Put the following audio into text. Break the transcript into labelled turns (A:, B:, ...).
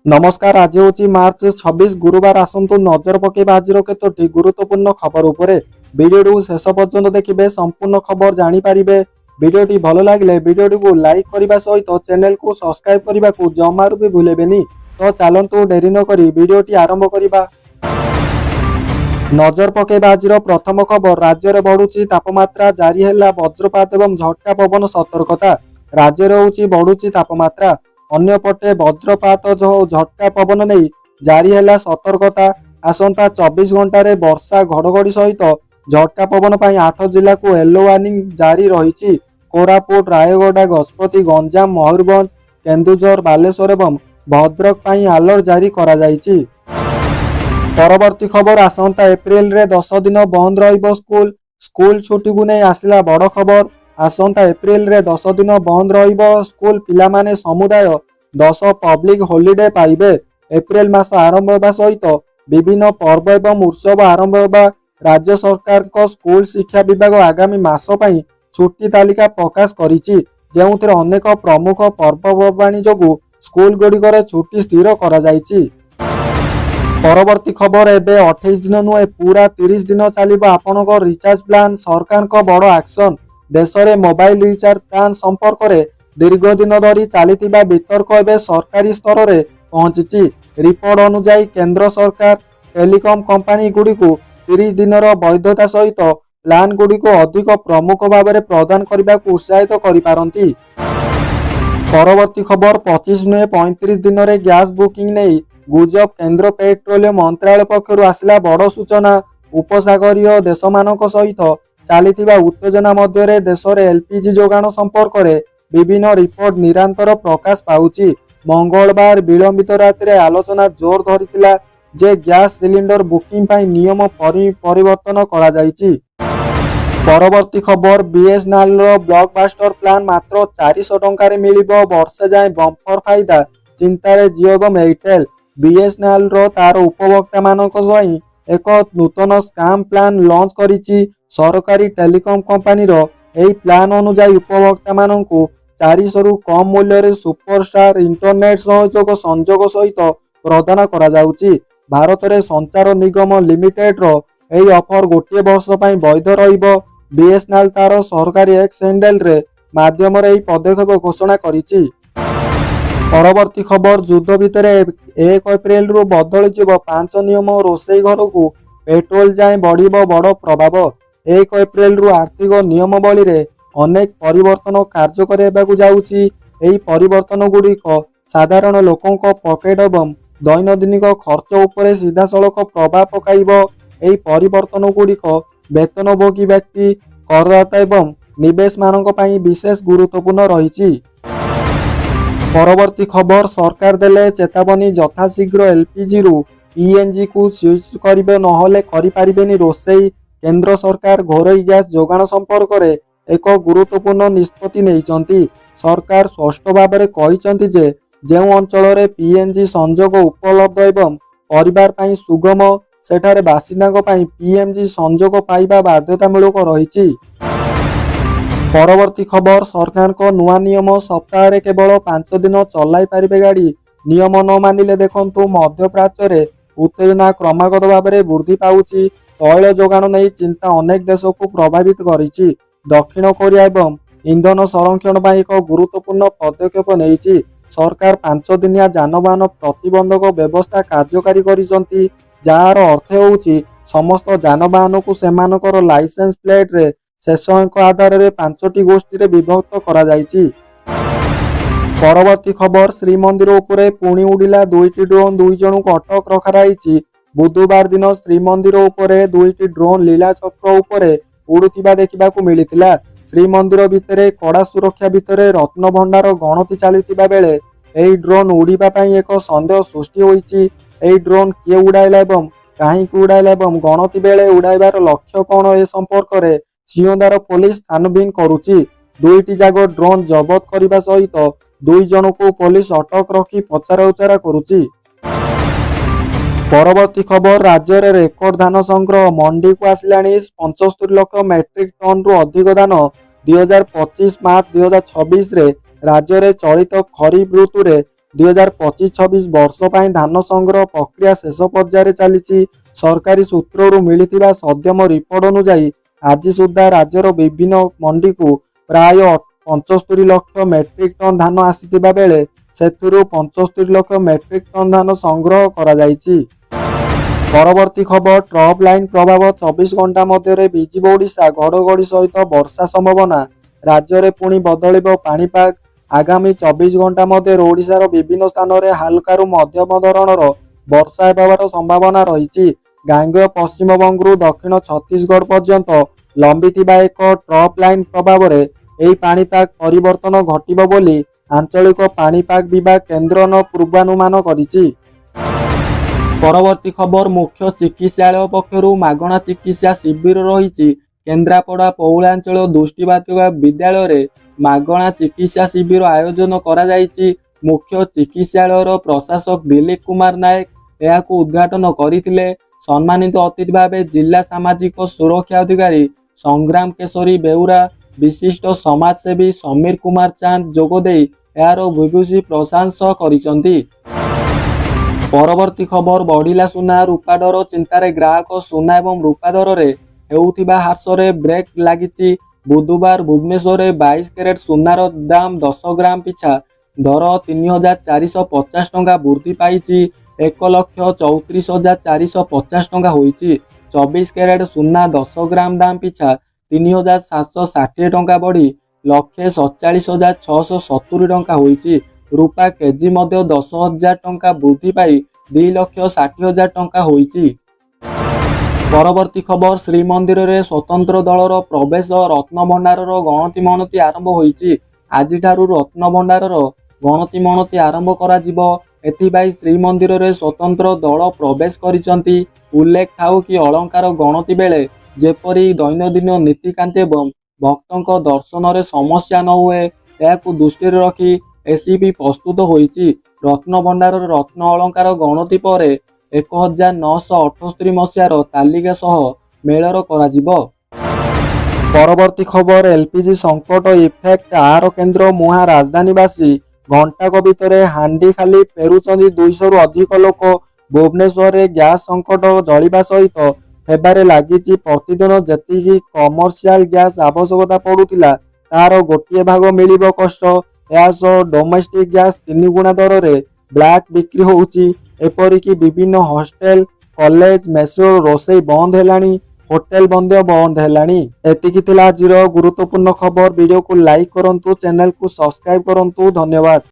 A: नमस्कार। आज हूँ मार्च 26 गुरुवार। आसतु नजर पकेबा आज केतोटी गुरुत्वपूर्ण खबर उपरे। वीडियो शेष पर्यंत देखिए संपूर्ण खबर जानीपारे। वीडियोटी भल लगे वीडियोटी को लाइक करने सहित चैनल को सब्सक्राइब करने को जमारू भी भूलें। तो चलतु डेरी नक वीडियोटी आरंभ करवा। नजर पकेबा आज प्रथम खबर। राज्य में बढ़ुची तापमात्रा, जारी है वज्रपात एवं झटका पवन सतर्कता। राज्य में बढ़ुची तापमात्रा, अन्यपटे वज्रपात झटका पवन नहीं जारी है सतर्कता। आसंता 24 घंटे वर्षा घड़घड़ी सहित झटका पवन पर 8 जिला को येलो वार्निंग जारी रही। कोरापुट, रायगड़ा, गजपति, गंजाम, मयूरभंज, केन्दुझर, बालेश्वर एवं भद्रक पर अलर्ट जारी करा जायछि। परवर्ती खबर। आसंता एप्रिल रे 10 दिन बंद रहिबो स्कूल। स्कूल छुट्टी को नहीं आसिला बड़ खबर। आसंता एप्रिल रे 10 दिन बंद रहिबो स्कूल। पिला माने समुदाय 10 पब्लिक हॉलिडे पाइबे। एप्रिल मास आरंभ होगा सहित विभिन्न पर्व एवं उत्सव आरंभ होगा। राज्य सरकार को स्कूल शिक्षा विभाग आगामी मास पई छुट्टी तालिका प्रकाश करिछि, जेउथिरे अनेक प्रमुख पर्वपर्वाणी जोगु स्कूल गुड़िकर छुट्टी स्थिर करा जायछि। परवर्ती खबर। एबे 28 दिन नुहे पूरा 30 दिन चलिबो आपनक रिचार्ज प्लान। सरकार को बड़ एक्शन। देश में मोबाइल रिचार्ज प्लान संपर्क में दीर्घ दिन धरी चलता वितर्क एवं सरकारी स्तर में पहुंची। रिपोर्ट अनुसार केंद्र सरकार टेलीकॉम कंपनी गुड़ी को 30 दिन वैधता सहित प्लान गुड़ी को अधिक प्रमुख भाव में प्रदान करने को उत्साहित करिपारंती। परवर्ती खबर। 25 नुहे 35 दिन में गैस बुकिंग नहीं गुजब। केंद्र पेट्रोलियम मंत्रालय पक्षर आसला बड़ सूचना। उपसागरीय देश मानक सहित चलता उत्तेजना मध्य देश में एलपीजी जोगाण संपर्क में विभिन्न रिपोर्ट निरंतर प्रकाश पाउछि। मंगलवार विलंबित राति आलोचना जोर धरिथिला जे गैस सिलिंडर बुकिंग पाई नियम परिवर्तन करा जायछि। परवर्ती खबर। बीएसएनएल रो ब्लॉकबस्टर प्लान मात्र 400 टंका मिलिबो। वर्षे जाए बंपर फायदा चिंतार जियो एवं एयरटेल। बीएसएनएल रो तार उपभोक्ता मानक सही एक नूतन स्काम प्लान लॉन्च करिछि। सरकारी टेलीकॉम कंपनी रो एही प्लान अनुसार उपभोक्ता मानकु 400 रु कम मूल्य रे सुपरस्टार इंटरनेट सहयोग संजोग सहित प्रदान करा जाउछि। भारत रे संचार निगम लिमिटेड रो एही ऑफर गोटे वर्ष पई वैध रहिबो। बीएसएनएल तार सरकारी एक्स हैंडल रे माध्यम रे एही पदक्षेप घोषणा करिछि। परवर्ती खबर। युद्ध भितर 1 एप्रिल रु बदली जीव 5 नियम। रोषेई घर को पेट्रोल जाए बढ़िबो बड़ प्रभाव। 1 एप्रिल रु आर्थिक नियमावली रे अनेक परिवर्तन कार्यकारी हेबाकु जाउछि। एही परिवर्तन गुड़िक साधारण लोकों पकेट एवं दैनंदिन खर्च उपरे सीधासलख प्रभाव पकाइबो। एही परिवर्तन गुड़िक वेतनभोगी व्यक्ति, करदाता एवं निवेश मानक पई विशेष गुरुत्वपूर्ण रहिछि। परवर्ती खबर। सरकार देले चेतावनी यथाशीघ्र एलपीजी रु पीएनजी को स्विच करिबे नहले करि पारिबेनी रोषेई। केंद्र सरकार घरोई गैस जोगाण संपर्क में एक गुरुत्वपूर्ण निष्पत्ति नैचंती। सरकार स्पष्ट भाव में कहिसंती जे जेउ अंचल रे पीएनजी संजोग उपलब्ध एवं परिवार पई सुगम सेठारे बासिंदा पई पीएनजी संजोग पाइबा बाध्यतामूलक रहिछि। परवर्ती खबर। सरकार को नुआ नियम। सप्ताह रे केवल 5 दिन चलाई पारिबे गाड़ी। नियम न मानिले देखंतु मध्यप्राच्य रे उत्तेजना क्रमागत भाव में वृद्धि पाउछि। तैल जोगाण नहीं चिंता अनेक देश को प्रभावित करिछि। दक्षिण कोरिया एवं ईंधन संरक्षण पर एक गुरुत्वपूर्ण पदक्षेप नेइछि। सरकार 5 दिनिया जानवाहन प्रतिबंधक व्यवस्था कार्यकारी करिसंती, जार अर्थ होउछि समस्त जानवाहन को सेमानकर लाइसेंस प्लेट रे शेष अंक आधार रे 5टी गोष्ठी रे विभक्त करा जायछि। परवर्ती खबर। श्रीमंदिर उपरे पुणी उड़िला 2टी ड्रोन। 2 जन को अटक रखाई। बुधवार दिन श्रीमंदिर उपरे 2टी ड्रोन लीला चक्र उपरे उड़ुथिबा देखिबाकू मिलिथिला। श्रीमंदिर भितरे कड़ा सुरक्षा भितरे रत्न भंडार गणति चलिथिबा बेले एही ड्रोन उड़ीबा पई एक संदेह सृष्टि होईछि। एही ड्रोन किए उड़ाइला एवं काहींकि उड़ाइला एवं गणति बेले उड़ाइबार लक्ष्य कोन ए संपर्क रे सिंहदार पुलिस छानबीन करुछि। 2टी जागो ड्रोन जबत करने सहित 2 जन को पुलिस अटक रखी पचरा उचरा करुछि। परवर्ती खबर। राज्य रे रेकर्ड धान संग्रह। मंडी को आसिलानी 75 लाख मेट्रिक टन रु अधिक धान। 2025 मार्च 2026 रे राज्य रे चलित खरीफ ऋतु रे 2025-26 ବର୍ଷ ପାଇଁ ଧାନ ସଂଗ୍ରହ ପ୍ରକ୍ରିୟା ଶେଷ ପର୍ଯ୍ୟାୟରେ ଚାଲିଛି। ସରକାରୀ ସୂତ୍ରରୁ ମିଳିଥିବା ସଦ୍ୟମ ରିପୋର୍ଟ ଅନୁଯାୟୀ ଆଜି ସୁଦ୍ଧା ରାଜ୍ୟର ବିଭିନ୍ନ ମଣ୍ଡିକୁ ପ୍ରାୟ 75 ଲକ୍ଷ ମେଟ୍ରିକ ଟନ୍ ଧାନ ଆସିଥିବା ବେଳେ ସେଥିରୁ 75 ଲକ୍ଷ ମେଟ୍ରିକ ଟନ୍ ଧାନ ସଂଗ୍ରହ କରାଯାଇଛି। ପରବର୍ତ୍ତୀ ଖବର, ଟ୍ରପ୍ ଲାଇନ୍ ପ୍ରଭାବ 24 ଘଣ୍ଟା ମଧ୍ୟରେ ବିଜିବ ଓଡ଼ିଶା, ଘଡ଼ଘଡ଼ି ସହିତ ବର୍ଷା ସମ୍ଭାବନା। ରାଜ୍ୟରେ ପୁଣି ବଦଳିବ ପାଣିପାଗ। ଆଗାମୀ 24 ଘଣ୍ଟା ମଧ୍ୟରେ ଓଡ଼ିଶାର ବିଭିନ୍ନ ସ୍ଥାନରେ ହାଲକାରୁ ମଧ୍ୟମ ଧରଣର ବର୍ଷା ହେବାର ସମ୍ଭାବନା ରହିଛି। ଗାଙ୍ଗେୟ ପଶ୍ଚିମବଙ୍ଗରୁ ଦକ୍ଷିଣ ଛତିଶଗଡ଼ ପର୍ଯ୍ୟନ୍ତ ଲମ୍ବିଥିବା ଏକ ଟ୍ରପ୍ ଲାଇନ୍ ପ୍ରଭାବରେ ଏହି ପାଣିପାଗ ପରିବର୍ତ୍ତନ ଘଟିବ ବୋଲି ଆଞ୍ଚଳିକ ପାଣିପାଗ ବିଭାଗ କେନ୍ଦ୍ର ପୂର୍ବାନୁମାନ କରିଛି। ପରବର୍ତ୍ତୀ ଖବର, ମୁଖ୍ୟ ଚିକିତ୍ସାଳୟ ପକ୍ଷରୁ ମାଗଣା ଚିକିତ୍ସା ଶିବିର ରହିଛି। କେନ୍ଦ୍ରାପଡ଼ା ପୌଳାଞ୍ଚଳ ଦୃଷ୍ଟିବାତିକା ବିଦ୍ୟାଳୟରେ ମାଗଣା ଚିକିତ୍ସା ଶିବିର ଆୟୋଜନ କରାଯାଇଛି। ମୁଖ୍ୟ ଚିକିତ୍ସାଳୟର ପ୍ରଶାସକ ଦିଲ୍ଲୀପ କୁମାର ନାୟକ ଏହାକୁ ଉଦ୍ଘାଟନ କରିଥିଲେ। ସମ୍ମାନିତ ଅତିଥି ଭାବେ ଜିଲ୍ଲା ସାମାଜିକ ସୁରକ୍ଷା ଅଧିକାରୀ ସଂଗ୍ରାମ କେଶରୀ ବେଉରା, ବିଶିଷ୍ଟ ସମାଜସେବୀ ସମୀର କୁମାର ଚାନ୍ଦ ଯୋଗଦେଇ ଏହାର ଭୂୟସୀ ପ୍ରଶଂସା କରିଛନ୍ତି। ପରବର୍ତ୍ତୀ ଖବର, ବଢ଼ିଲା ସୁନା ରୂପା ଦର ଚିନ୍ତାରେ ଗ୍ରାହକ। ସୁନା ଏବଂ ରୂପା ଦରରେ ହେଉଥିବା ହ୍ରାସରେ ବ୍ରେକ୍ ଲାଗିଛି। ବୁଧବାର ଭୁବନେଶ୍ୱରରେ 22 କ୍ୟାରେଟ ସୁନାର ଦାମ 10 ଗ୍ରାମ ପିଛା ଦର 3,450 ଟଙ୍କା ବୃଦ୍ଧି ପାଇଛି। 1,34,450 ଟଙ୍କା ହୋଇଛି। 24 କ୍ୟାରେଟ ସୁନା 10 ଗ୍ରାମ ଦାମ ପିଛା 3,760 ଟଙ୍କା ବଢ଼ି 1,47,670 ଟଙ୍କା ହୋଇଛି। ରୂପା କେଜି ମଧ୍ୟ 10,000 ଟଙ୍କା ବୃଦ୍ଧି ପାଇ 2,60,000 ଟଙ୍କା ହୋଇଛି। ପରବର୍ତ୍ତୀ ଖବର, ଶ୍ରୀମନ୍ଦିରରେ ସ୍ୱତନ୍ତ୍ର ଦଳର ପ୍ରବେଶ। ରତ୍ନଭଣ୍ଡାରର ଗଣତି ମଣତି ଆରମ୍ଭ ହୋଇଛି। ଆଜିଠାରୁ ରତ୍ନଭଣ୍ଡାରର ଗଣତି ମଣତି ଆରମ୍ଭ କରାଯିବ। ଏଥିପାଇଁ ଶ୍ରୀମନ୍ଦିରରେ ସ୍ୱତନ୍ତ୍ର ଦଳ ପ୍ରବେଶ କରିଛନ୍ତି। ଉଲ୍ଲେଖ ଥାଉ କି ଅଳଙ୍କାର ଗଣତି ବେଳେ ଯେପରି ଦୈନନ୍ଦିନ ନୀତିକାନ୍ତି ଏବଂ ଭକ୍ତଙ୍କ ଦର୍ଶନରେ ସମସ୍ୟା ନ ହୁଏ, ଏହାକୁ ଦୃଷ୍ଟିରେ ରଖି ଏସିପି ପ୍ରସ୍ତୁତ ହୋଇଛି। ରତ୍ନଭଣ୍ଡାରର ରତ୍ନ ଅଳଙ୍କାର ଗଣତି ପରେ 1978 ମସିହାର ତାଲିକା ସହ ମେଳର କରାଯିବ। ପରବର୍ତ୍ତୀ ଖବର, ଏଲପିଜି ସଂକଟ ଇଫେକ୍ଟ ଆହାର କେନ୍ଦ୍ର ମୁହାଁ। ରାଜଧାନୀବାସୀ ଘଣ୍ଟାକ ଭିତରେ ହାଣ୍ଡି ଖାଲି ଫେରୁଛନ୍ତି 200ରୁ ଅଧିକ ଲୋକ। ଭୁବନେଶ୍ୱରରେ ଗ୍ୟାସ୍ ସଂକଟ ଜଳିବା ସହିତ ହେବାରେ ଲାଗିଛି। ପ୍ରତିଦିନ ଯେତିକି କମର୍ସିଆଲ ଗ୍ୟାସ୍ ଆବଶ୍ୟକତା ପଡୁଥିଲା ତାହାର ଗୋଟିଏ ଭାଗ ମିଳିବ କଷ୍ଟ। ଏହାସହ ଡୋମେଷ୍ଟିକ ଗ୍ୟାସ୍ 3 ଗୁଣା ଦରରେ ବ୍ଲାକ୍ ବିକ୍ରି ହେଉଛି। ଏପରିକି ବିଭିନ୍ନ ହଷ୍ଟେଲ, କଲେଜ, ମେସର ରୋଷେଇ ବନ୍ଦ ହେଲାଣି, ହୋଟେଲ ମଧ୍ୟ ବନ୍ଦ ହେଲାଣି। ଏତିକି ଥିଲା ଆଜିର ଗୁରୁତ୍ୱପୂର୍ଣ୍ଣ ଖବର। ଭିଡ଼ିଓକୁ ଲାଇକ୍ କରନ୍ତୁ, ଚ୍ୟାନେଲକୁ ସବସ୍କ୍ରାଇବ କରନ୍ତୁ। ଧନ୍ୟବାଦ।